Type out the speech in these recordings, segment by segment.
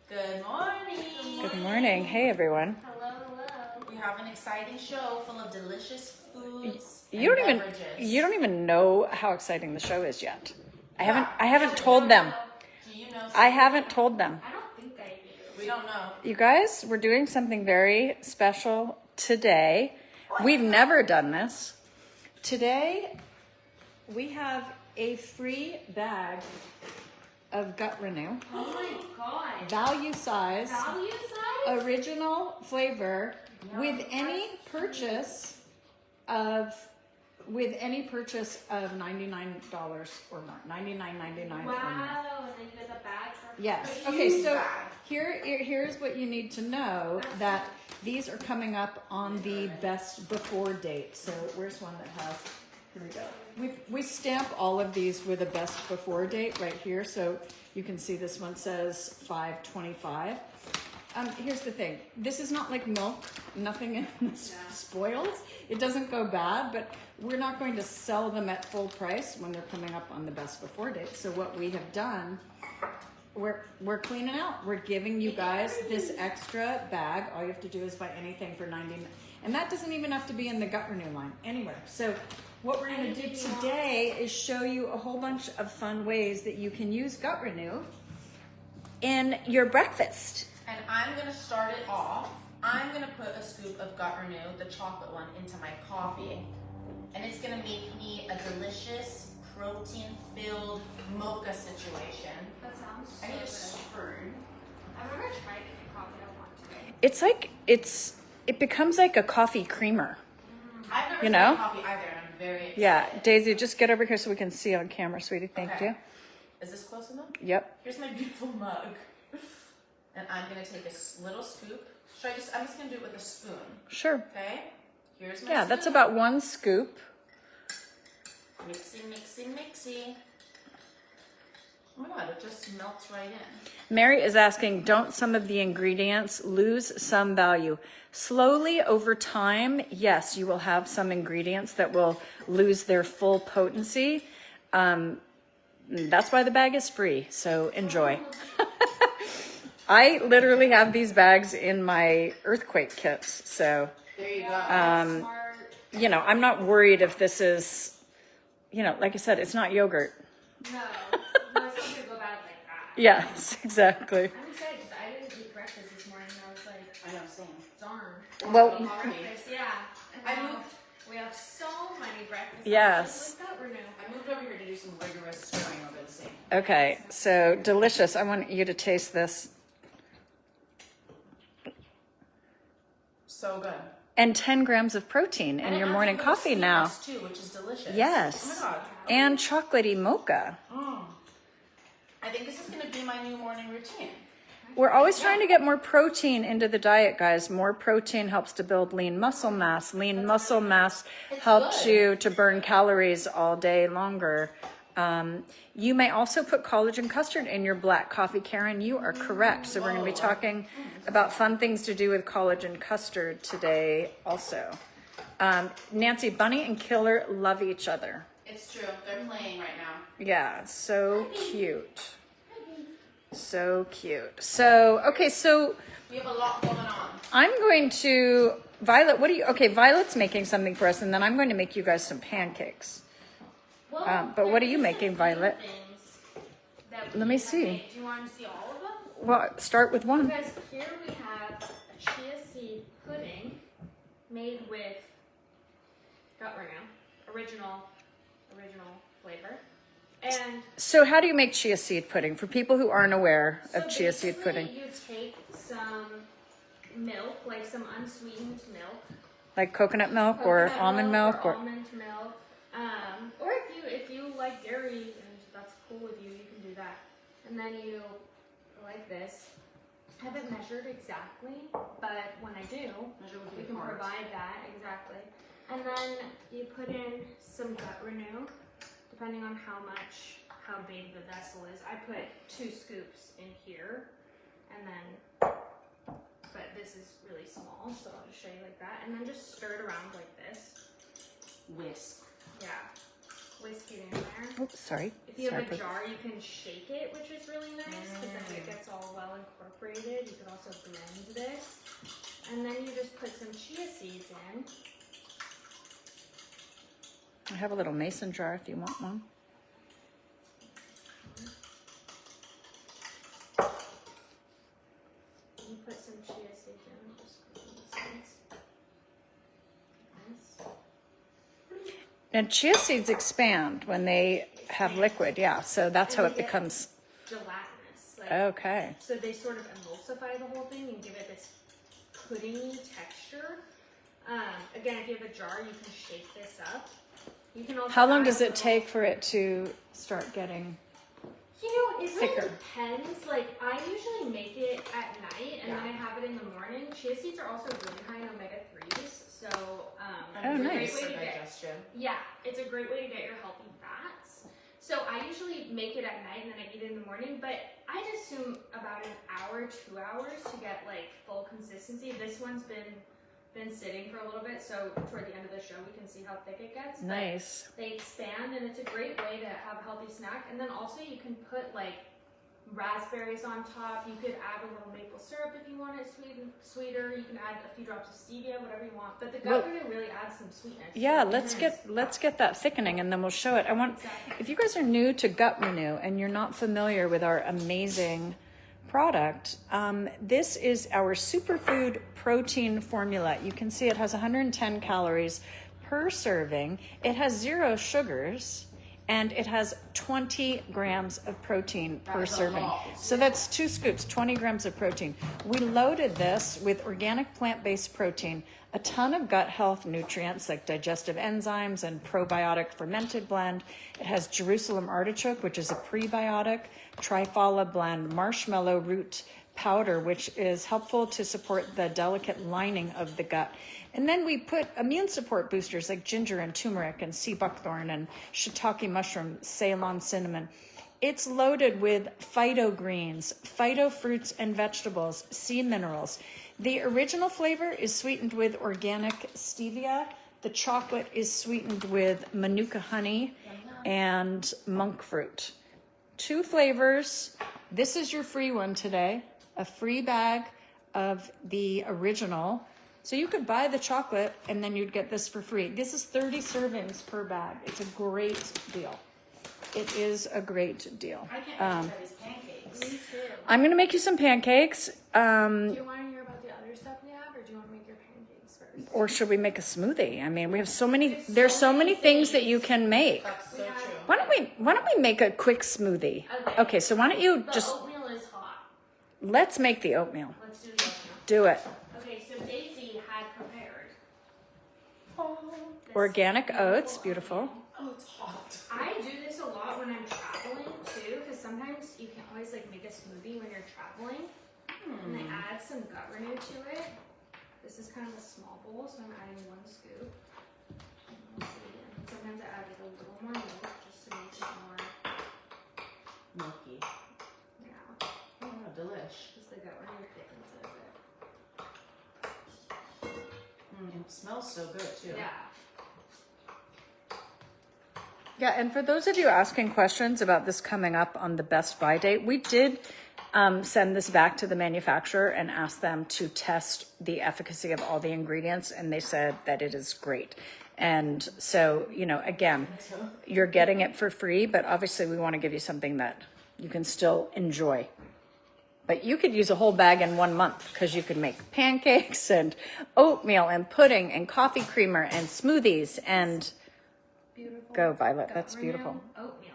Good morning. Good morning. Hey, everyone. Hello, hello. We have an exciting show full of delicious foods You and don't beverages. you don't even know how exciting the show is yet. I haven't told them. Do you know? I haven't told them. I don't think I do. We don't know. You guys, we're doing something very special today. We've never done this. Today, we have a free bag of Gut Renew. Oh my god. Value size. Value size? Original flavor with any purchase of $99 or more. $99.99 or more. Wow, and then you get the bag for Yes. a Okay, huge so bag. here's what you need to know, that these are coming up on the best before date. So where's one that has, here we go. We stamp all of these with a best before date right here. So you can see this one says 5/25. Here's the thing. This is not like milk. Nothing in this spoils. It doesn't go bad, but we're not going to sell them at full price when they're coming up on the best before date. So what we have done, we're cleaning out. We're giving you guys this extra bag. All you have to do is buy anything for $99, and that doesn't even have to be in the Gut Renew line, anywhere. So what we're going to do today is show you a whole bunch of fun ways that you can use Gut Renew in your breakfast. And I'm going to start it off. I'm going to put a scoop of Gut Renew, the chocolate one, into my coffee. And it's going to make me a delicious, protein-filled mocha situation. That sounds so I need a good. spoon. I've never tried any coffee. I want to. It's like it becomes like a coffee creamer. I've never You tried know? coffee either, and I'm very excited. Yeah, Daisy, just get over here so we can see on camera, sweetie. Thank Okay. you. Is this close enough? Yep. Here's my beautiful mug. And I'm going to take a little scoop. I'm just going to do it with a spoon. Sure. Okay? Here's my Yeah, spoon. that's about 1 scoop. Mixy, mixy, mixy. Oh my god, it just melts right in. Mary is asking, don't some of the ingredients lose some value? Slowly over time, yes, you will have some ingredients that will lose their full potency. That's why the bag is free, so enjoy. I literally have these bags in my earthquake kits, so There you go. Smart. you know, I'm not worried if this is, you know, like I said, it's not yogurt. No, unless it's gonna go bad like that. Yes, exactly. I'm excited because I didn't eat breakfast this morning. And I was like, I know, same. darn. Well, Breakfast, yeah. And I now moved. we have so many breakfasts. Yes. With Gut Renew. I moved over here to do some rigorous stirring over the sink. okay, so delicious. I want you to taste this. So good. And 10 grams of protein in And it your adds morning a little coffee now. sweetness too, which is delicious. Yes. Oh my god. And chocolatey mocha. I think this is going to be my new morning routine. We're always trying to get more protein into the diet, guys. More protein helps to build lean muscle mass. Lean muscle mass helps good. you to burn calories all day longer. You may also put collagen custard in your black coffee, Karen. You are correct. So we're going to be talking about fun things to do with collagen custard today also. Nancy, Bunny and Killer love each other. It's true. They're playing right now. Yeah, so cute. So cute. So, okay, so We have a lot going on. I'm going to, Violet, Violet's making something for us, and then I'm going to make you guys some pancakes. Well, but what are there you is a making, few Violet? things that we Let me have see. made. Do you want to see all of them? Well, start with one. Because here we have a chia seed pudding made with Gut Renew, original flavor. And So how do you make chia seed pudding? For people who aren't aware so of chia seed pudding. You take some milk, like some unsweetened milk, Like coconut milk or coconut almond milk or almond milk, or if you like dairy and that's cool with you, you can do that. And then you like this. I haven't measured exactly, but when I do, Measure with we your can cards. provide that exactly. And then you put in some Gut Renew, depending on how big the vessel is. I put 2 scoops in here, and then, but this is really small, so I'll just show you like that. And then just stir it around like this. Whisk. Yeah. Whisk it in there. Oops, sorry. If you have Sorry. a jar, you can shake it, which is really nice because if it gets all well incorporated, you could also blend this. And then you just put some chia seeds in. I have a little mason jar if you want one. You put some chia seeds in. Just put some seeds. Nice. And chia seeds expand when they have liquid, yeah. So that's how And it they get becomes. Gelatinous. Like, Okay. so they sort of emulsify the whole thing and give it this puddingy texture. Again, if you have a jar, you can shake this up. You can also How long add does a it little- take for it to start getting? You know, it really thicker? depends. Like, I usually make it at night and then I have it in the morning. Chia seeds are also really high in omega-3s, so Oh, it's a nice. great way to get, digestion. yeah, it's a great way to get your healthy fats. So I usually make it at night and then I eat it in the morning, but I'd assume about an hour, 2 hours to get like full consistency. This one's been sitting for a little bit, so toward the end of the show we can see how thick it gets. But Nice. they expand and it's a great way to have a healthy snack. And then also you can put like raspberries on top. You could add a little maple syrup if you want it sweeter. You can add a few drops of stevia, whatever you want. But the gut renew really adds some sweetness. Yeah, let's get that thickening and then we'll show it. I want, if you guys are new to Gut Renew and you're not familiar with our amazing product, this is our superfood protein formula. You can see it has 110 calories per serving. It has 0 sugars and it has 20 grams of protein per serving. So that's 2 scoops, 20 grams of protein. We loaded this with organic plant-based protein, a ton of gut health nutrients like digestive enzymes and probiotic fermented blend. It has Jerusalem artichoke, which is a prebiotic, trifala blend, marshmallow root powder, which is helpful to support the delicate lining of the gut. And then we put immune support boosters like ginger and turmeric and sea buckthorn and shiitake mushroom, Ceylon cinnamon. It's loaded with phyto greens, phyto fruits and vegetables, sea minerals. The original flavor is sweetened with organic stevia. The chocolate is sweetened with manuka honey and monk fruit. 2 flavors. This is your free one today. A free bag of the original. So you could buy the chocolate and then you'd get this for free. This is 30 servings per bag. It's a great deal. It is a great deal. I can't try these pancakes. Me too. I'm going to make you some pancakes. Do you want to hear about the other stuff we have, or do you want to make your pancakes first? Or should we make a smoothie? I mean, we have so many, there's so many things that you can make. That's so true. Why don't we make a quick smoothie? Okay, so why don't you The just, oatmeal is hot. let's make the oatmeal. Let's do the oatmeal. Do it. Okay, so Daisy had prepared this Organic oats, beautiful. Oh, it's hot. I do this a lot when I'm traveling too, because sometimes you can't always like make a smoothie when you're traveling. And I add some gut renew to it. This is kind of a small bowl, so I'm adding 1 scoop. And we'll see. And sometimes I add like a little more milk just to make it more, Milky. yeah, Oh, delish. just the gut renew thickens it a bit. It smells so good too. Yeah. Yeah, and for those of you asking questions about this coming up on the Best Buy date, we did send this back to the manufacturer and ask them to test the efficacy of all the ingredients, and they said that it is great. And so, you know, again, you're getting it for free, but obviously we want to give you something that you can still enjoy. But you could use a whole bag in 1 month because you could make pancakes and oatmeal and pudding and coffee creamer and smoothies and Beautiful. go, Violet. Gut That's renew beautiful. Oatmeal.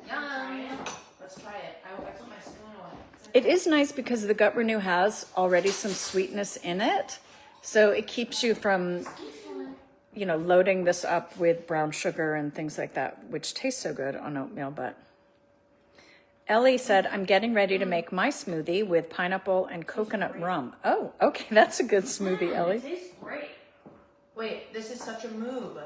Yum. Let's try it. I put my spoon away. It is nice because the Gut Renew has already some sweetness in it. So it keeps you from, you know, loading this up with brown sugar and things like that, which tastes so good on oatmeal. But Ellie said, I'm getting ready to make my smoothie with pineapple and coconut rum. Oh, okay. That's a good smoothie, It Ellie. tastes great. Wait, this is such a move.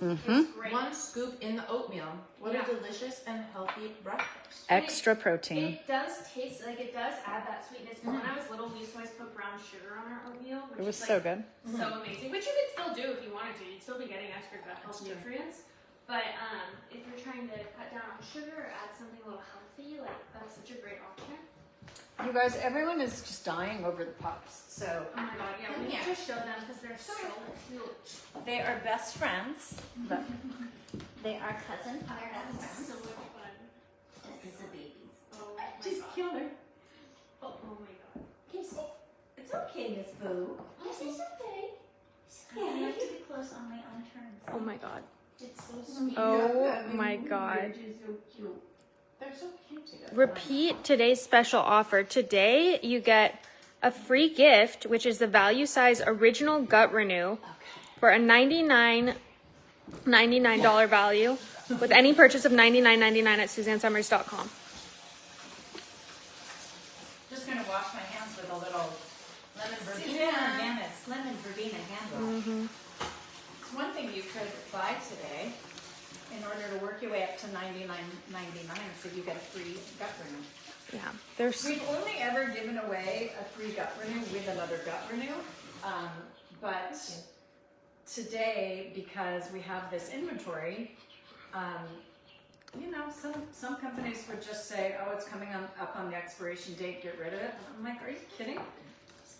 It's great. 1 scoop in the oatmeal. What Yeah. a delicious and healthy breakfast. Extra protein. It does taste like it does add that sweetness. But when I was little, we used to always put brown sugar on our oatmeal. Which It was is, so like, good. So amazing. Which you could still do if you wanted to. You'd still be getting extra gut health nutrients. But if you're trying to cut down on sugar or add something a little healthy, like that's such a great option. You guys, everyone is just dying over the pups. So Oh my god, yeah, we need to show them because they're so cute. they are best friends. Look, they are cousins. That's so much fun. This is a baby. Oh my Just god. kill her. Oh my god. It's okay, Miss Boo. This is okay. Okay. I like to be close on my own terms. Oh my god. It's so sweet. Oh my god. So cute. They're so cute together. Repeat today's special offer. Today you get a free gift, which is the value size original gut renew for a $99 value with any purchase of $99.99 at SuzanneSummers.com. Just gonna wash my hands with a little lemon verbena. Yeah. Lemon verbena handle. One thing you could buy today, in order to work your way up to $99.99, so you get a free gut renew. Yeah, there's We've only ever given away a free gut renew with another gut renew, but today, because we have this inventory, you know, some companies would just say, "Oh, it's coming up on the expiration date. Get rid of it." I'm like, "Are you kidding?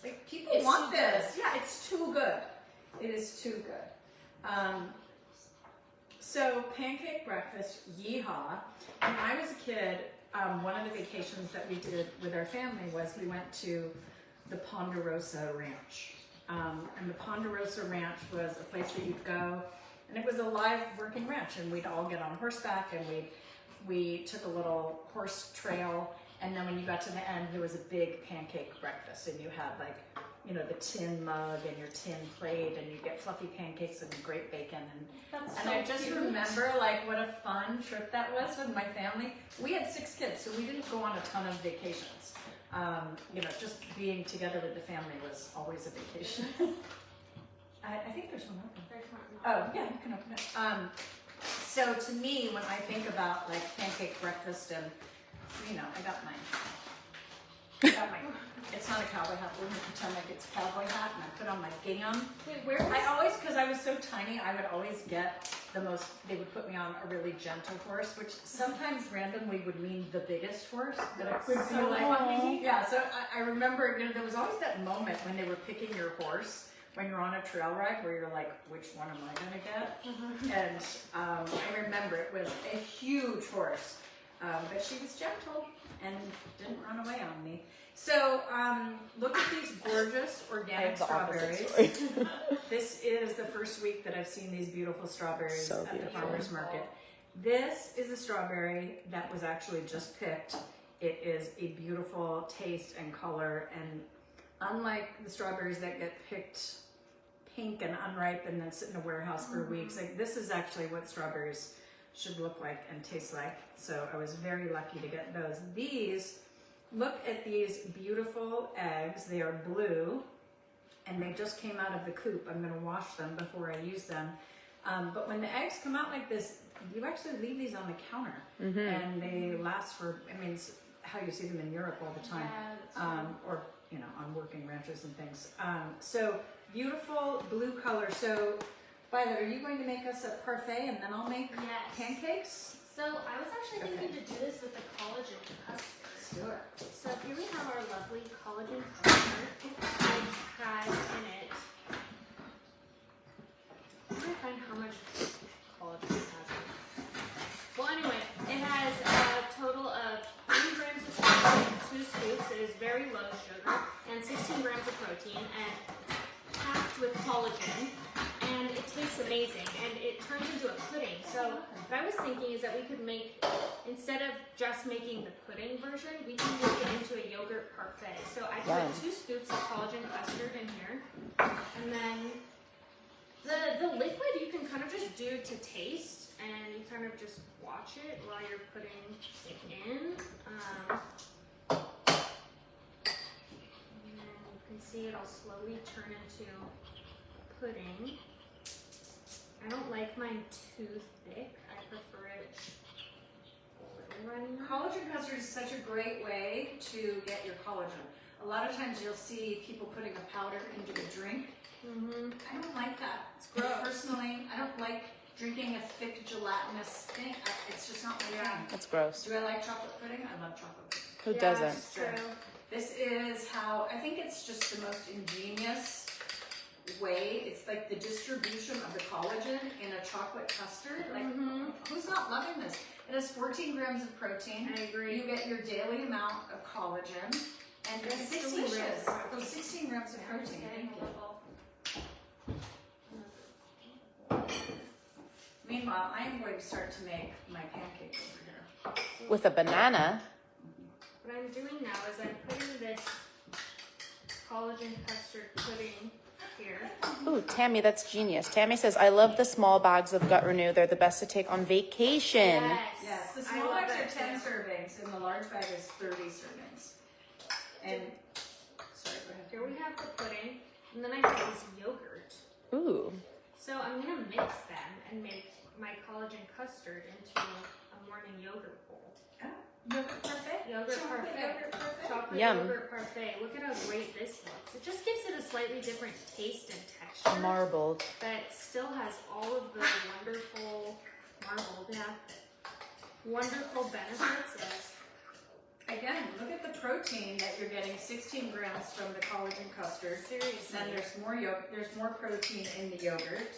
Like, people It's want too this. Yeah, it's too good. It is too good." So pancake breakfast, yeehaw. When I was a kid, one of the vacations that we did with our family was we went to the Ponderosa Ranch. And the Ponderosa Ranch was a place where you'd go, and it was a live working ranch, and we'd all get on horseback, and we took a little horse trail, and then when you got to the end, there was a big pancake breakfast, and you had like, you know, the tin mug and your tin plate, and you get fluffy pancakes and great bacon, and I just remember like what a fun trip that was with my family. We had 6 kids, so we didn't go on a ton of vacations. You know, just being together with the family was always a vacation. I think there's one open. Oh, yeah, you can open it. So to me, when I think about like pancake breakfast, and you know, I got mine. It's not a cowboy hat. We're gonna pretend like it's a cowboy hat, and I put on my gingham. Wait, where I always, because I was so tiny, I would always get the most. They would put me on a really gentle horse, which sometimes randomly would mean the biggest horse that I would feel like. Yeah. So I remember, you know, there was always that moment when they were picking your horse when you're on a trail ride, where you're like, which one am I gonna get? And I remember it was a huge horse, but she was gentle and didn't run away on me. So look at these gorgeous organic strawberries. This is the first week that I've seen these beautiful strawberries at the farmer's market. This is a strawberry that was actually just picked. It is a beautiful taste and color, and unlike the strawberries that get picked pink and unripe and then sit in a warehouse for weeks, like this is actually what strawberries should look like and taste like. So I was very lucky to get those. These, look at these beautiful eggs. They are blue, and they just came out of the coop. I'm gonna wash them before I use them. But when the eggs come out like this, you actually leave these on the counter, and they last for, I mean, it's how you see them in Europe all the time, or you know, on working ranches and things. So beautiful blue color. So Violet, are you going to make us a parfait, and then I'll make pancakes? So I was actually thinking to do this with the collagen custard. Sure. So here we have our lovely collagen custard, which has in it, I'm trying to find how much collagen it has in it. Well, anyway, it has a total of 3 grams of sugar, 2 scoops. It is very low sugar, and 16 grams of protein, and it's packed with collagen, and it tastes amazing, and it turns into a pudding. So what I was thinking is that we could make, instead of just making the pudding version, we can make it into a yogurt parfait. So I put 2 scoops of collagen custard in here, and then the liquid you can kind of just do to taste, and you kind of just watch it while you're putting it in. And then you can see it'll slowly turn into pudding. I don't like mine too thick. I prefer it a little runny. Collagen custard is such a great way to get your collagen. A lot of times you'll see people putting a powder into a drink. I don't like that. It's gross. Personally, I don't like drinking a thick gelatinous thing. It's just not my thing. That's gross. Do I like chocolate pudding? I love chocolate pudding. Who doesn't? It's true. This is how, I think it's just the most ingenious way. It's like the distribution of the collagen in a chocolate custard. Like, who's not loving this? It has 14 grams of protein. I agree. You get your daily amount of collagen. And it's delicious. Those 16 grams of protein. Thank you. Meanwhile, I am going to start to make my pancakes over here. With a banana. What I'm doing now is I'm putting this collagen custard pudding here. Ooh, Tammy, that's genius. Tammy says, I love the small bags of Gut Renew. They're the best to take on vacation. Yes, the small bags are 10 servings and the large bag is 30 servings. And, sorry, go ahead. Here we have the pudding, and then I have this yogurt. Ooh. So I'm gonna mix them and make my collagen custard into a morning yogurt bowl. Oh, yogurt parfait? Yogurt Chocolate parfait. Yogurt parfait? Chocolate Yum. yogurt parfait. Look at how great this looks. It just gives it a slightly different taste and texture. Marbled. But still has all of the wonderful wonderful benefits of. Again, look at the protein that you're getting, 16 grams from the collagen custard. Seriously. Then there's more there's more protein in the yogurt.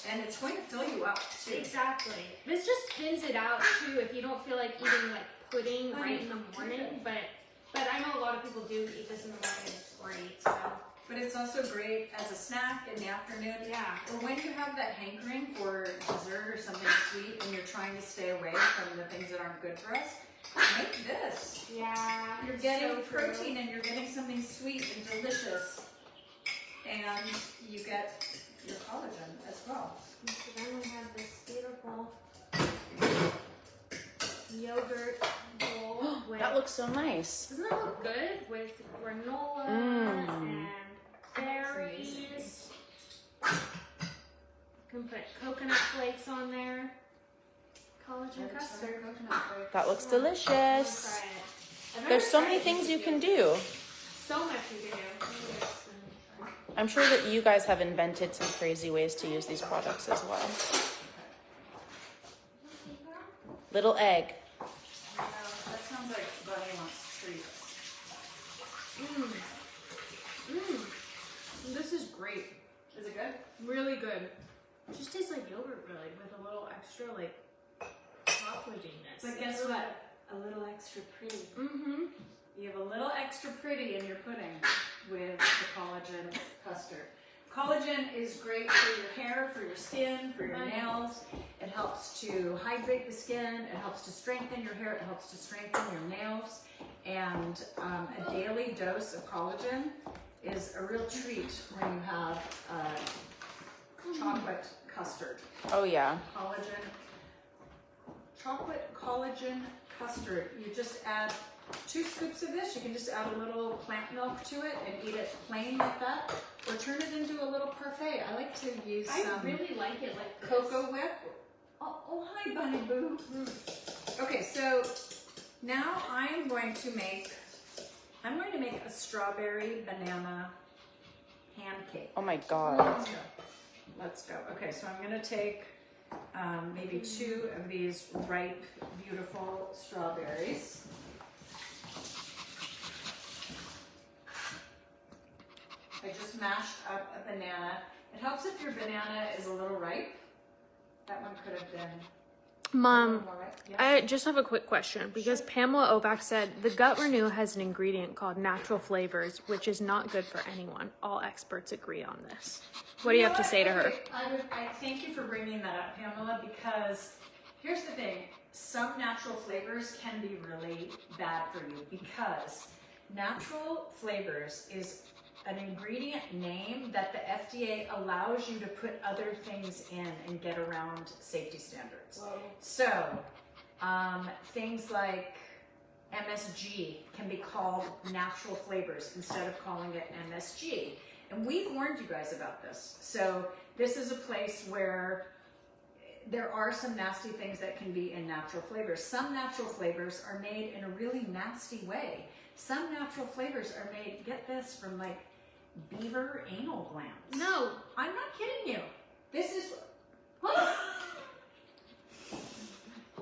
And it's going to fill you up too. Exactly. This just thins it out too if you don't feel like eating like pudding right in the morning. But I know a lot of people do eat this in the morning. It's great. So. But it's also great as a snack in the afternoon. Yeah. Or when you have that hankering for dessert or something sweet and you're trying to stay away from the things that aren't good for us, make this. Yeah. You're getting protein and you're getting something sweet and delicious. And you get your collagen as well. So then we have this beautiful yogurt bowl. With, That looks so nice. doesn't that look good? With granola and berries. You can put coconut flakes on there. Collagen custard. That looks Try delicious. it. There's so many things you can do. So much you can do. I'm sure that you guys have invented some crazy ways to use these products as well. Little egg. That sounds like Bunny wants treats. This is great. Is it good? Really good. It just tastes like yogurt, really, with a little extra, like, chocolatiness. But guess what? A little extra pretty. You have a little extra pretty in your pudding with the collagen custard. Collagen is great for your hair, for your skin, for your nails. It helps to hydrate the skin. It helps to strengthen your hair. It helps to strengthen your nails. And a daily dose of collagen is a real treat when you have chocolate custard. Oh yeah. Chocolate collagen custard. You just add 2 scoops of this. You can just add a little plant milk to it and eat it plain like that, or turn it into a little parfait. I like to use some I really like it like this. cocoa whip. Oh, hi, Bunny Boo. Okay, so now I'm going to make a strawberry banana pancake. Oh my god. Let's go. Okay, so I'm gonna take maybe 2 of these ripe, beautiful strawberries. I just mashed up a banana. It helps if your banana is a little ripe. That one could have been a Mom, little more ripe. Yes? I just have a quick question because Pamela Ovak said the Gut Renew has an ingredient called natural flavors, which is not good for anyone. All experts agree on this. What do you have to say to her? I thank you for bringing that up, Pamela, because here's the thing. Some natural flavors can be really bad for you because natural flavors is an ingredient name that the FDA allows you to put other things in and get around safety standards. Whoa. So, things like MSG can be called natural flavors instead of calling it MSG. And we've warned you guys about this. So this is a place where there are some nasty things that can be in natural flavors. Some natural flavors are made in a really nasty way. Some natural flavors are made, get this, from like beaver anal glands. No. I'm not kidding you. This is,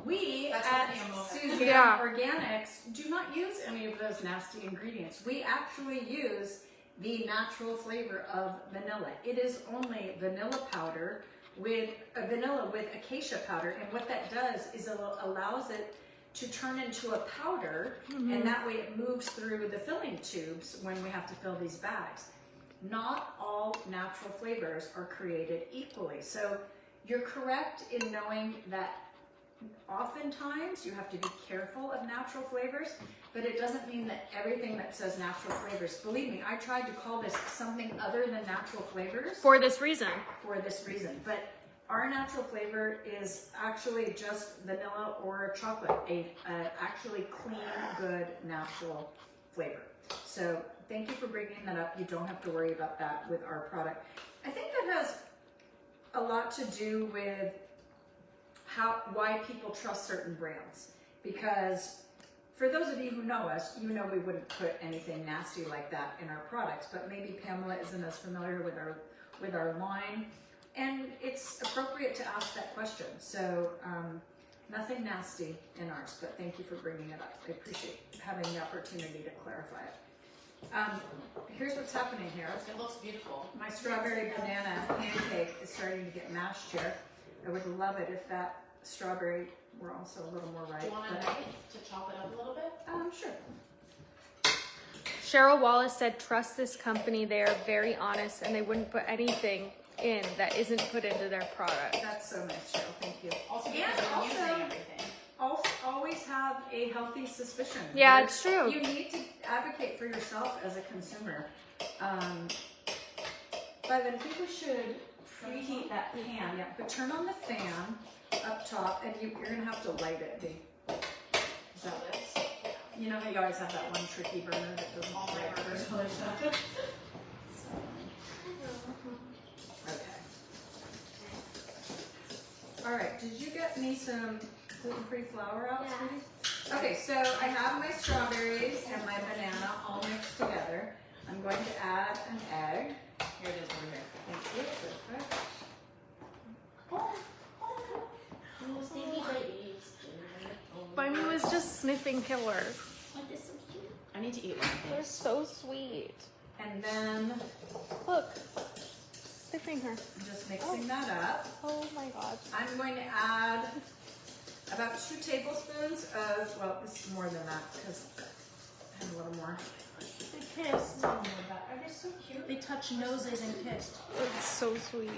We That's at what animal food. Suzanne Yeah. Organics do not use any of those nasty ingredients. We actually use the natural flavor of vanilla. It is only vanilla powder with vanilla with acacia powder, and what that does is it allows it to turn into a powder, and that way it moves through the filling tubes when we have to fill these bags. Not all natural flavors are created equally. So you're correct in knowing that oftentimes you have to be careful of natural flavors, but it doesn't mean that everything that says natural flavors, believe me, I tried to call this something other than natural flavors For this reason. for this reason. But our natural flavor is actually just vanilla or chocolate, a actually clean, good, natural flavor. So thank you for bringing that up. You don't have to worry about that with our product. I think that has a lot to do with why people trust certain brands. Because for those of you who know us, you know we wouldn't put anything nasty like that in our products, but maybe Pamela isn't as familiar with our line. And it's appropriate to ask that question. So nothing nasty in ours, but thank you for bringing it up. I appreciate having the opportunity to clarify it. Here's what's happening here. It looks beautiful. My strawberry banana pancake is starting to get mashed here. I would love it if that strawberry were also a little more ripe. Do you want a knife to chop it up a little bit? Sure. Cheryl Wallace said, trust this company. They are very honest and they wouldn't put anything in that isn't put into their product. That's so nice, Cheryl. Thank you. Also, And because they're also- using everything. Always have a healthy suspicion. Yeah, it's true. You need to advocate for yourself as a consumer. But I think we should preheat that pan. Yeah, but turn on the fan up top, and you're gonna have to light it. Is that This. You know how you always have that one tricky burner that doesn't All my light burgers. first? Okay. All right. Did you get me some gluten-free flour out, Yeah. sweetie? Okay, so I have my strawberries and my banana all mixed together. I'm going to add an egg. Here it is over here. Thank you. Perfect. Little stinky babies. Bunny was just sniffing killer. Oh, this is so cute. I need to eat one. They're so sweet. And then Look, sniffing her. I'm just mixing that up. Oh my god. I'm going to add about 2 tablespoons of, well, this is more than that because I have a little more. They kissed. Are they so cute? They touched noses and kissed. It's so sweet.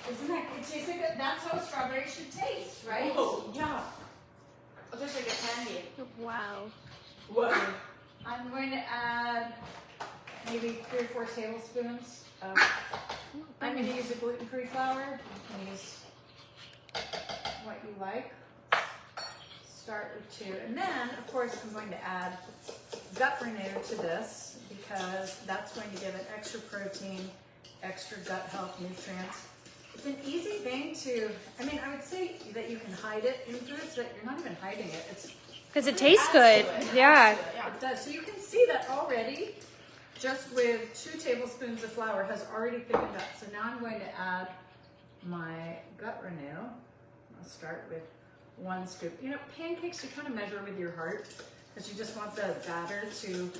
Isn't that, it tastes like that's how strawberry should taste, right? Oh, yeah. Oh, just like a candy. Wow. Whoa. I'm going to add maybe 3 or 4 tablespoons of, I'm going to use a gluten-free flour. You can use what you like. Start with 2. And then, of course, I'm going to add gut renew to this because that's going to give it extra protein, extra gut health nutrients. It's an easy thing to, I mean, I would say that you can hide it in foods, but you're not even hiding it. It's Because it tastes good. Yeah. It does. So you can see that already, just with 2 tablespoons of flour has already thickened up. So now I'm going to add my gut renew. I'll start with 1 scoop. You know, pancakes you kind of measure with your heart because you just want the batter to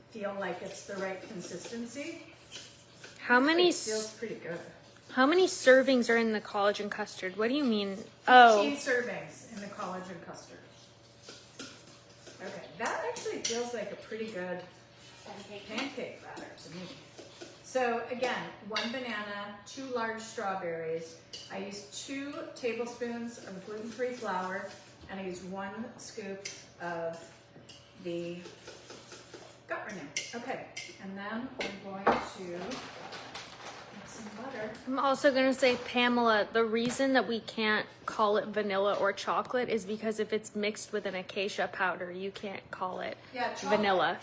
feel like it's the right consistency. How many It feels pretty good. How many servings are in the collagen custard? What do you mean? Oh, 15 servings in the collagen custard. Okay, that actually feels like a pretty good pancake batter to me. So again, 1 banana, 2 large strawberries. I used 2 tablespoons of gluten-free flour, and I used 1 scoop of the gut renew. Okay, and then I'm going to add some butter. I'm also going to say, Pamela, the reason that we can't call it vanilla or chocolate is because if it's mixed with an acacia powder, you can't call it vanilla.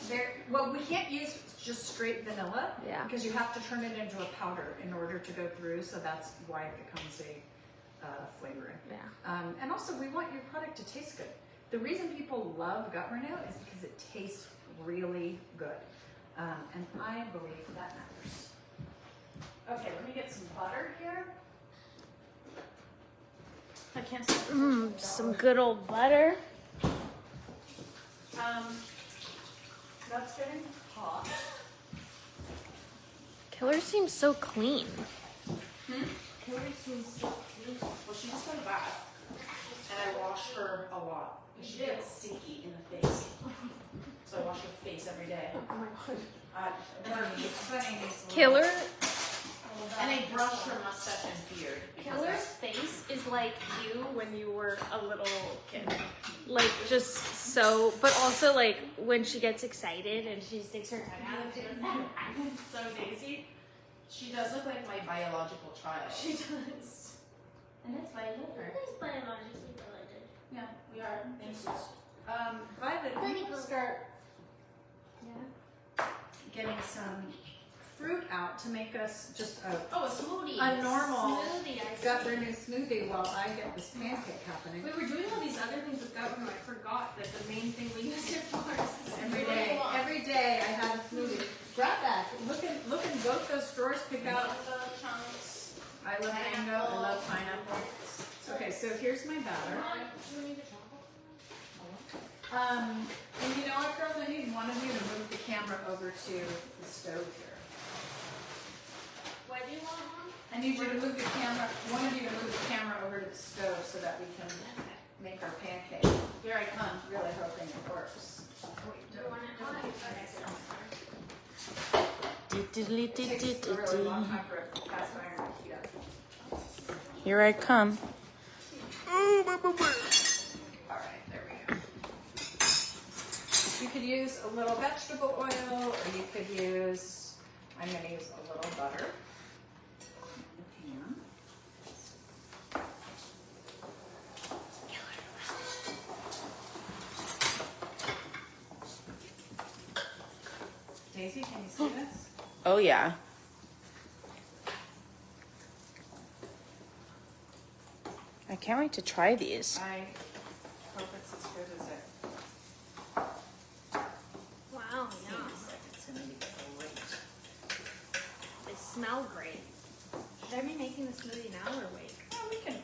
Well, we can't use just straight vanilla because you have to turn it into a powder in order to go through. So that's why it becomes a flavoring. Yeah. And also, we want your product to taste good. The reason people love gut renew is because it tastes really good. And I believe that matters. Okay, let me get some butter here. I can't stop. Some good old butter. That's getting hot. Killer seems so clean. Killer seems so clean. Well, she just got a bath, and I wash her a lot. She gets stinky in the face, so I wash her face every day. Oh my god. Killer. And I brush her mustache and beard. because Killer's that's- face is like you when you were a little kid. Like just so, but also like when she gets excited and she sticks her tongue out and she does that. So Daisy. She does look like my biological child. She does. And it's my liver. biologically related. Yeah, we are. Thanks. Violet, we can start Yeah. getting some fruit out to make us just a Oh, a smoothie. normal Smoothie. gut renew smoothie while I get this pancake happening. We were doing all these other things with gut renew. I forgot that the main thing we used it for is Every day I have a smoothie. Grab that. Look in both those drawers. Pick out. Chunks. I love mango. I love pineapple. Okay, so here's my batter. And you know what, girls? I need one of you to move the camera over to the stove here. What do you want, Mom? I need you to move the camera. One of you to move the camera over to the stove so that we can make our pancake. Here I come. Really hoping it works. Do you want it hot? It takes a really long time for a cast iron to heat up. Here I come. All right, there we go. You could use a little vegetable oil, or you could use, I'm going to use a little butter. Daisy, can you see this? Oh, yeah. I can't wait to try these. I hope it's as good as it. Wow, yeah. Seems like it's going to be great. They smell great. Should I be making the smoothie now or wait? Yeah,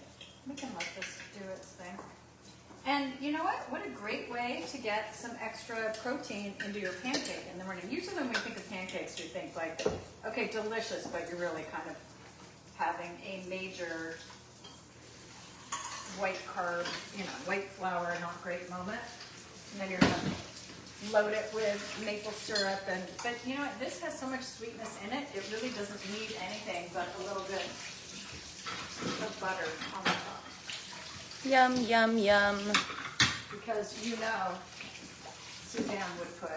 we can let this do its thing. And you know what? What a great way to get some extra protein into your pancake in the morning. Usually when we think of pancakes, we think like, okay, delicious, but you're really kind of having a major white carb, white flour, not great moment. And then you're going to load it with maple syrup. But you know what? This has so much sweetness in it, it really doesn't need anything but a little bit of butter on the top. Yum, yum, yum. Because Suzanne would put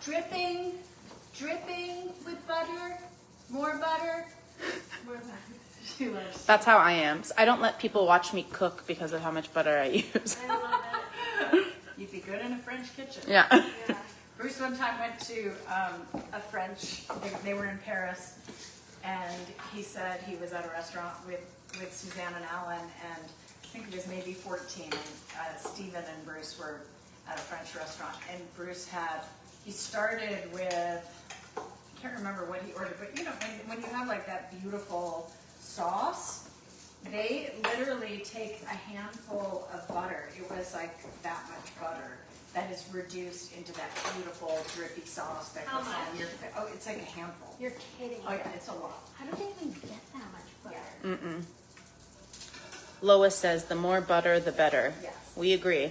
dripping with butter, more butter. She loves. That's how I am. I don't let people watch me cook because of how much butter I use. I love it. You'd be good in a French kitchen. Yeah. Yeah. Bruce one time went to a French. They were in Paris, and he said he was at a restaurant with Suzanne and Alan, and I think it was maybe 14, and Stephen and Bruce were at a French restaurant, and Bruce he started with, I can't remember what he ordered, but when you have like that beautiful sauce, they literally take a handful of butter. It was like that much butter that is reduced into that beautiful drippy sauce that How goes on much? your face. Oh, it's like a handful. You're kidding. Oh yeah, it's a lot. How do they even get that much butter? Mm-mm. Lois says the more butter, the better. Yes. We agree.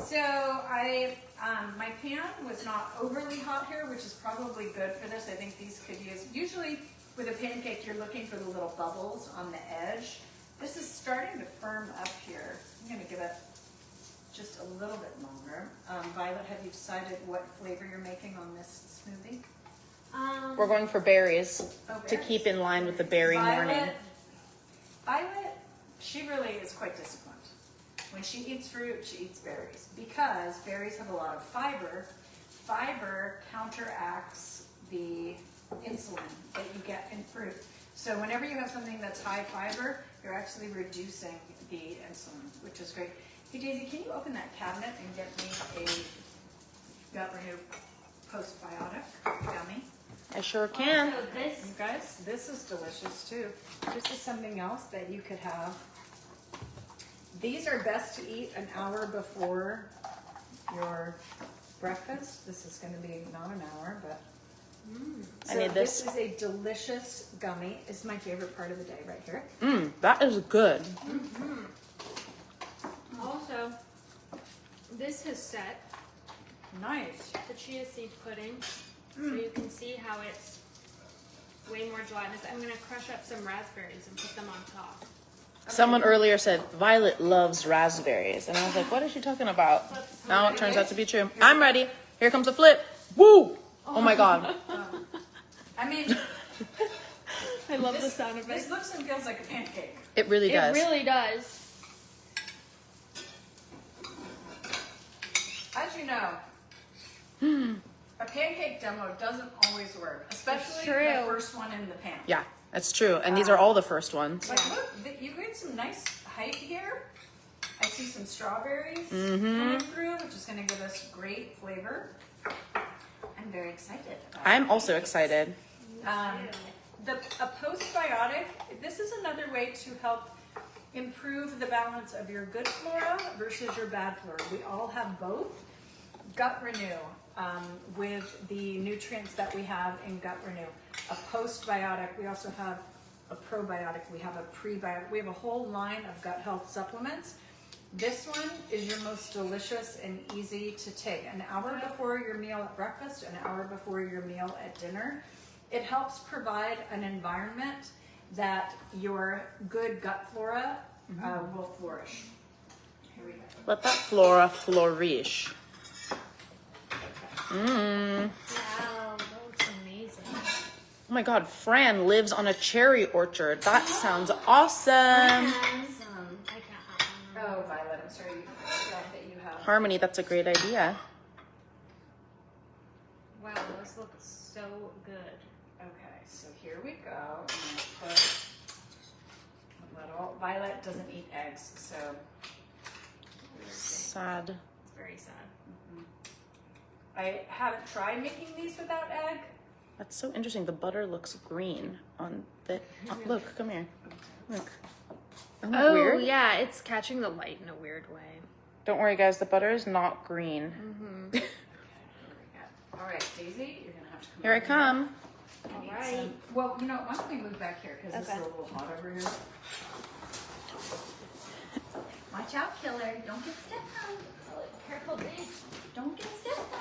So my pan was not overly hot here, which is probably good for this. I think these could use, usually with a pancake, you're looking for the little bubbles on the edge. This is starting to firm up here. I'm gonna give it just a little bit longer. Violet, have you decided what flavor you're making on this smoothie? We're going for berries Oh, to berries. keep in line with the berry morning. Violet, she really is quite disciplined. When she eats fruit, she eats berries because berries have a lot of fiber. Fiber counteracts the insulin that you get in fruit. So whenever you have something that's high fiber, you're actually reducing the insulin, which is great. Hey Daisy, can you open that cabinet and get me a Gut Renew postbiotic gummy? I sure can. Also, You guys, this is delicious too. This is something else that you could have These are best to eat an hour before your breakfast. This is going to be not an hour, but I need this. This is a delicious gummy. It's my favorite part of the day right here. That is good. Also, this has set Nice. the chia seed pudding, so you can see how it's way more gelatinous. I'm gonna crush up some raspberries and put them on top. Someone earlier said Violet loves raspberries, and I was like, what is she talking about? Now it turns out to be true. I'm ready. Here comes a flip. Woo! Oh my god. I mean, I love the sound of this looks and feels like a pancake. It really does. It really does. As you know, a pancake demo doesn't always work, especially true. the first one in the pan. Yeah, that's true. And these are all the first ones. But look, you get some nice height here. I see some strawberries coming through, which is going to give us great flavor. I'm very excited about I'm it. also excited. A postbiotic, this is another way to help improve the balance of your good flora versus your bad flora. We all have both. Gut Renew, with the nutrients that we have in Gut Renew. A postbiotic, we also have a probiotic, we have a prebiotic. We have a whole line of gut health supplements. This one is your most delicious and easy to take. An hour before your meal at breakfast, an hour before your meal at dinner. It helps provide an environment that your good gut flora will flourish. Here we go. Let that flora flourish. Wow, that looks amazing. Oh my god, Fran lives on a cherry orchard. That sounds awesome. I can't have one. Oh, Violet, I'm sorry you forgot that you have. Harmony, that's a great idea. Wow, this looks so good. Okay, so here we go. I'm gonna put a little. Violet doesn't eat eggs, so Sad. It's very sad. I haven't tried making these without egg. That's so interesting. The butter looks green on the. Oh, look, come here. Look. Isn't that weird? Yeah, it's catching the light in a weird way. Don't worry, guys. The butter is not green. All right, Daisy, you're gonna have to come. Here I over come. here. I need Alright. some- Well, you know, why don't we move back here because Okay. it's a little hot over here. Watch out, killer! Don't get stepped on. Careful, please. Don't get stepped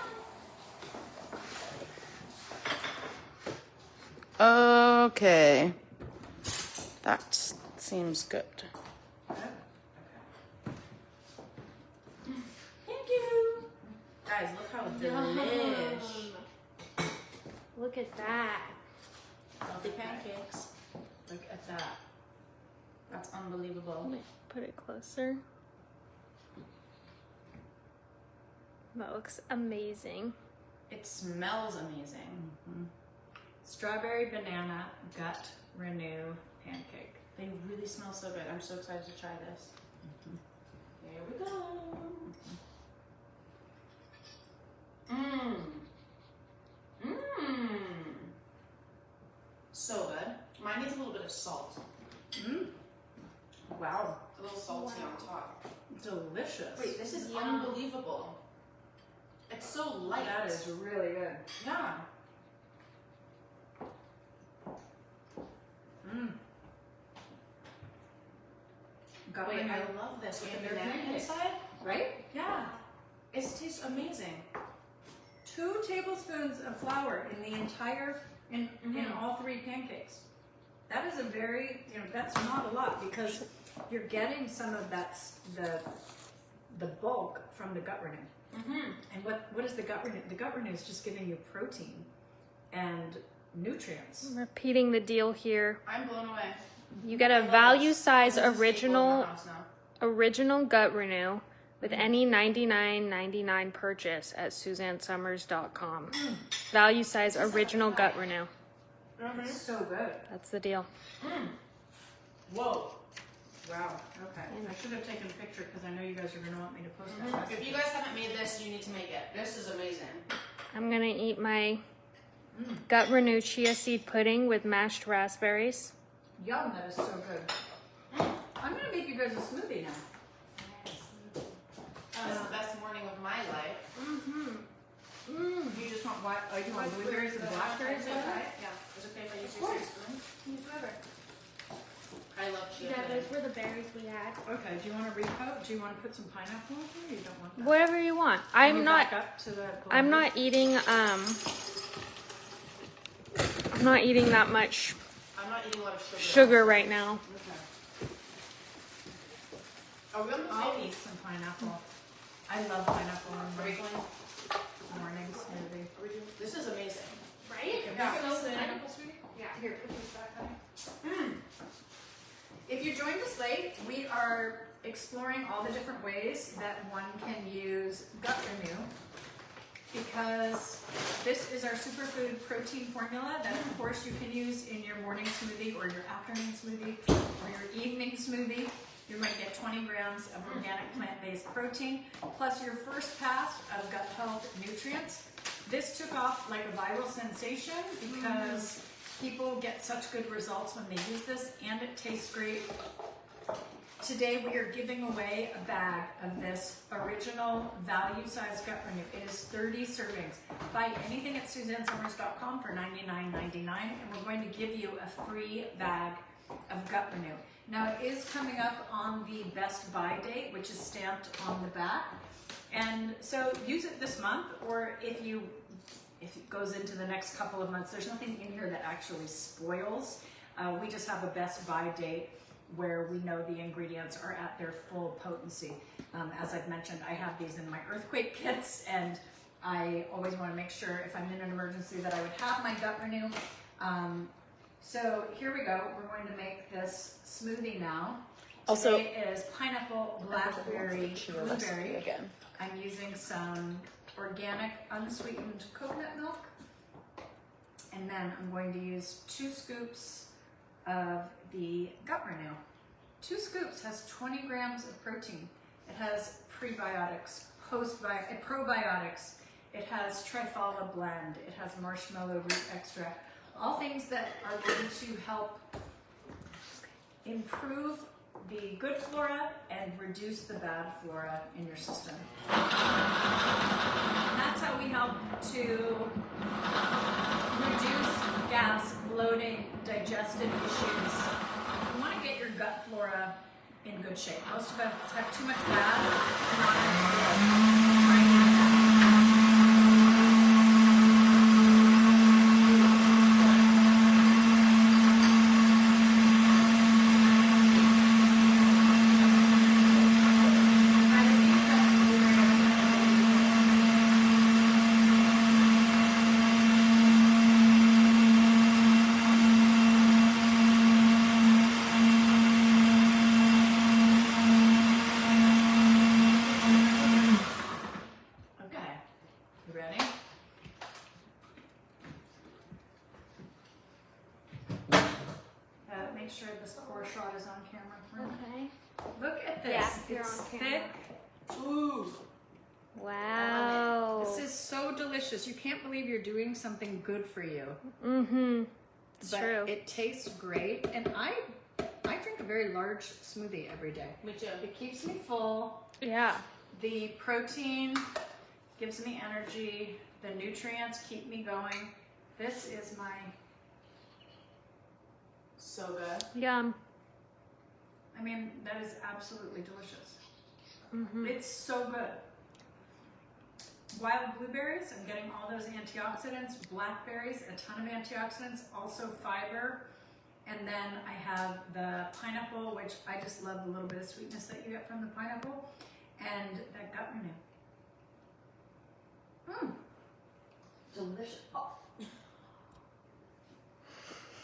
on. Okay. That seems good. Thank you. Guys, look how delish. Look at that. Healthy pancakes. Look at that. That's unbelievable. Put it closer. That looks amazing. It smells amazing. Strawberry banana gut renew pancake. They really smell so good. I'm so excited to try this. Here we go. So good. Mine needs a little bit of salt. Wow, A little salty on top. delicious. Wait, this is Yum. unbelievable. It's so light. That is really good. Yeah. Gut Wait, renew, I love this with the And they're banana pancakes. inside. right? Yeah. It tastes amazing. 2 tablespoons of flour in the entire in all 3 pancakes. That is a very, that's not a lot because you're getting some of that the bulk from the gut renew. And what is the gut renew? The gut renew is just giving you protein and nutrients. I'm repeating the deal here. I'm blown away. You get a value size original gut renew with any $99.99 purchase at SuzanneSummers.com. Value size original gut renew. It's so good. That's the deal. Whoa. Wow. Okay. I should have taken a picture because I know you guys are going to want me to post that. If you guys haven't made this, you need to make it. This is amazing. I'm gonna eat my gut renew chia seed pudding with mashed raspberries. Yum, that is so good. I'm going to make you guys a smoothie now. do you want blueberries and blackberries? Yeah. Is it okay if I use your spoon? Use whatever. I love chia. Yeah, those were the berries we had. Okay, do you want to recoat? Do you want to put some pineapple in there? You don't want that? Whatever you want. Can you back up to the I'm not eating that much I'm not eating a lot of sugar right now. Okay. Are we on the I'll same? eat some pineapple. I love pineapple Are in we my going? morning smoothie. This is amazing. Right? Yeah. Yeah. Here, put these back, honey. If you joined us late, we are exploring all the different ways that one can use gut renew, because this is our superfood protein formula that of course you can use in your morning smoothie or your afternoon smoothie or your evening smoothie. You might get 20 grams of organic plant-based protein plus your first pass of gut health nutrients. This took off like a viral sensation because people get such good results when they use this, and it tastes great. Today we are giving away a bag of this original value size gut renew. It is 30 servings. Buy anything at SuzanneSummers.com for $99.99, and we're going to give you a free bag of gut renew. Now it is coming up on the best buy date, which is stamped on the back. And so use it this month, or if it goes into the next couple of months, there's nothing in here that actually spoils. We just have a best buy date where we know the ingredients are at their full potency. As I've mentioned, I have these in my earthquake kits, and I always want to make sure if I'm in an emergency that I would have my gut renew. So here we go. We're going to make this smoothie now. Also- Today is pineapple, blackberry, blueberry. Again. I'm using some organic unsweetened coconut milk, and then I'm going to use 2 scoops of the gut renew. 2 scoops has 20 grams of protein. It has prebiotics, probiotics. It has trifala blend. It has marshmallow root extract. All things that are going to help improve the good flora and reduce the bad flora in your system. And that's how we help to reduce gas, bloating, digestive issues. You want to get your gut flora in good shape. Most of us have too much bad and not enough good. Make sure this pour shot is on camera. Okay. Look at this. Yeah, you're it's on camera. thick. Ooh. Wow. This is so delicious. You can't believe you're doing something good for you. Mm-hmm. It's but true. It tastes great, and I drink a very large smoothie every day. Me too. It keeps me full. Yeah. The protein gives me energy. The nutrients keep me going. This is my So good. Yum. I mean, that is absolutely delicious. Mm-hmm. It's so good. Wild blueberries, I'm getting all those antioxidants. Blackberries, a ton of antioxidants, also fiber. And then I have the pineapple, which I just love the little bit of sweetness that you get from the pineapple. And that gut renew. Delicious. Oh.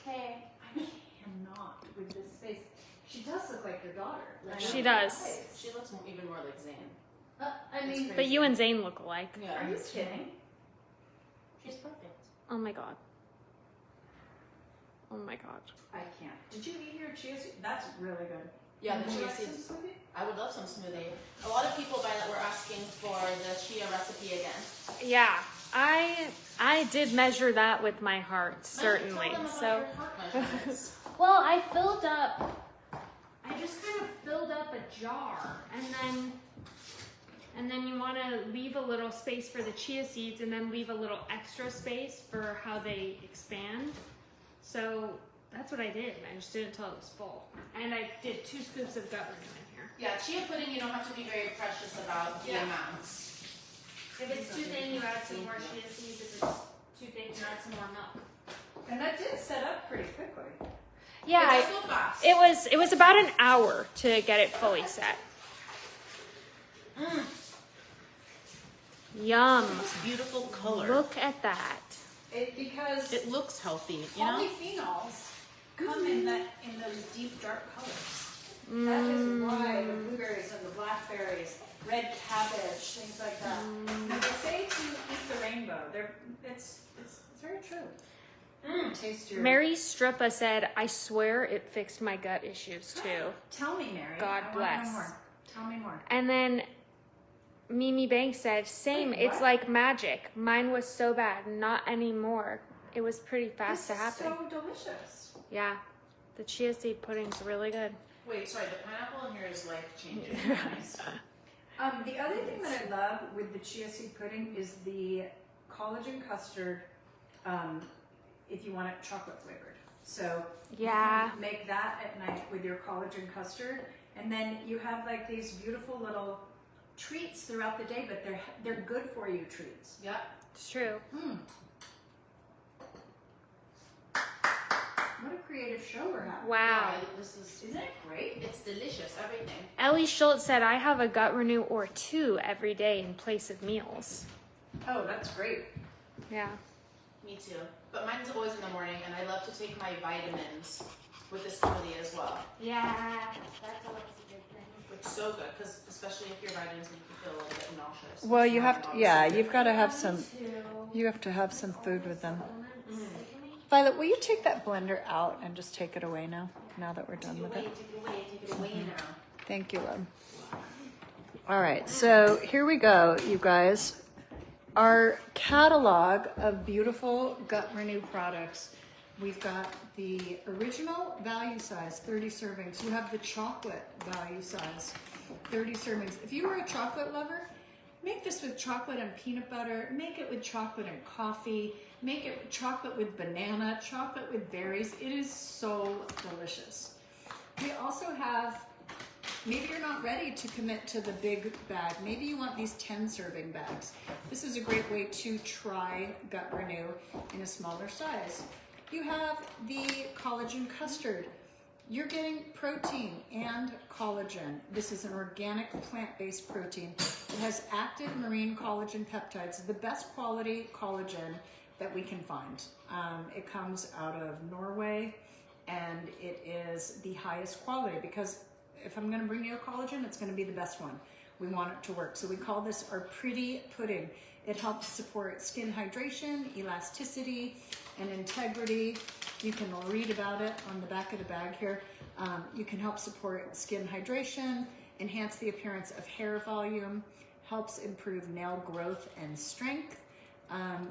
Hey, I cannot with this face. She does look like your daughter. Like, She does. She looks even more like Zane. I mean, But you and Zane look alike. Yeah. are you kidding? She's perfect. Oh my god. Oh my god. I can't. Did you eat your chia seed? That's really good. Yeah, the Would you chia like some seeds. smoothie? I would love some smoothie. A lot of people, Violet, were asking for the chia recipe again. Yeah. I did measure that with my heart, certainly. Tell them about So your heart measurements. well, I just kind of filled up a jar, and then you want want to leave a little space for the chia seeds and then leave a little extra space for how they expand. So that's what I did. I just did it until it was full. And I did 2 scoops of gut renew in here. Yeah, chia pudding, you don't have to be very precious about the amounts. If it's too thin, you add some more chia seeds. If it's too thick, you add some more milk. And that did set up pretty quickly. Yeah, It does go fast. it was about an hour to get it fully set. Yum. It's beautiful color. Look at that. Because It looks healthy, you know? polyphenols come in those deep dark colors. That is why the blueberries and the blackberries, red cabbage, things like that. Now they say to eat the rainbow. It's very true. Taste your. Mary Strippa said, "I swear it fixed my gut issues too." Tell me, Mary. God I bless. Want to know more. Tell me more. And then Mimi Banks said, "Same. Wait, It's what? like magic. Mine was so bad, not anymore. It was pretty fast This to happen." is so delicious. Yeah, the chia seed pudding's really good. Wait, sorry, the pineapple in here is life changing. Nice. The other thing that I love with the chia seed pudding is the collagen custard. If you want it chocolate flavored, so Yeah. you can make that at night with your collagen custard, and then you have like these beautiful little treats throughout the day, but they're good for you treats. Yep. It's true. What a creative show we're having! Wow. Yeah, this is, Isn't it great? it's delicious, everything. Ellie Schultz said, "I have a gut renew or 2 every day in place of meals." Oh, that's great. Yeah. Me too. But mine's always in the morning, and I love to take my vitamins with this smoothie as well. Yeah, that's always a good thing. It's so good, because especially if your vitamins make you feel a little bit nauseous. Well, you have to. Yeah, you've got to have Me some. too. You have to have some food with them. Supplements. Violet, will you take that blender out and just take it away now? Now that we're done Take it with away, it. take it away, take it away now. Thank you, love. All right, so here we go, you guys. Our catalog of beautiful Gut Renew products. We've got the original value size, 30 servings. You have the chocolate value size, 30 servings. If you were a chocolate lover, make this with chocolate and peanut butter. Make it with chocolate and coffee. Make it with chocolate with banana, chocolate with berries. It is so delicious. We also have, maybe you're not ready to commit to the big bag. Maybe you want these 10 serving bags. This is a great way to try Gut Renew in a smaller size. You have the collagen custard. You're getting protein and collagen. This is an organic plant-based protein. It has active marine collagen peptides, the best quality collagen that we can find. It comes out of Norway, and it is the highest quality, because if I'm gonna bring you a collagen, it's gonna be the best one. We want it to work. So we call this our pretty pudding. It helps support skin hydration, elasticity, and integrity. You can read about it on the back of the bag here. You can help support skin hydration, enhance the appearance of hair volume, helps improve nail growth and strength.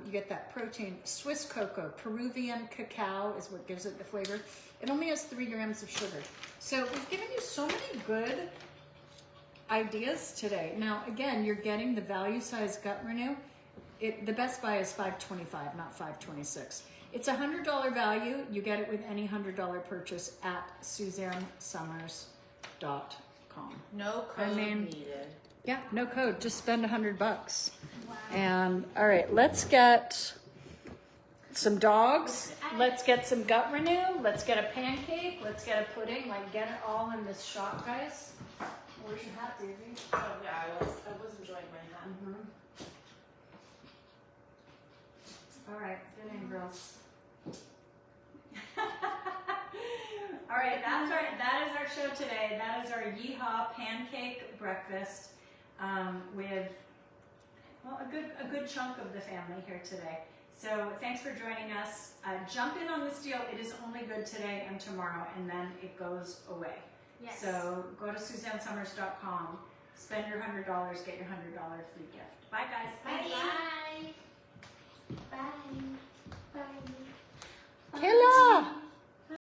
You get that protein. Swiss cocoa, Peruvian cacao is what gives it the flavor. It only has 3 grams of sugar. So we've given you so many good ideas today. Now, again, you're getting the value size Gut Renew. The best buy is $5.25, not $5.26. It's a $100 value. You get it with any $100 purchase at SuzanneSummers.com. No code needed. Yeah, no code. Just spend $100. Wow. And all right, let's get some dogs. Let's get some Gut Renew. Let's get a pancake. Let's get a pudding. Like, get it all in this shot, guys. Where's your hat, Daisy? Oh yeah, I was enjoying my hat. All right, get in, girls. All right, that is our show today. That is our Yeehaw pancake breakfast with, well, a good chunk of the family here today. So thanks for joining us. Jump in on this deal. It is only good today and tomorrow, and then it goes away. Yes. So go to SuzanneSummers.com, spend your $100, get your $100 free gift. Bye, guys. Bye. Bye. Bye. Bye. Kayla!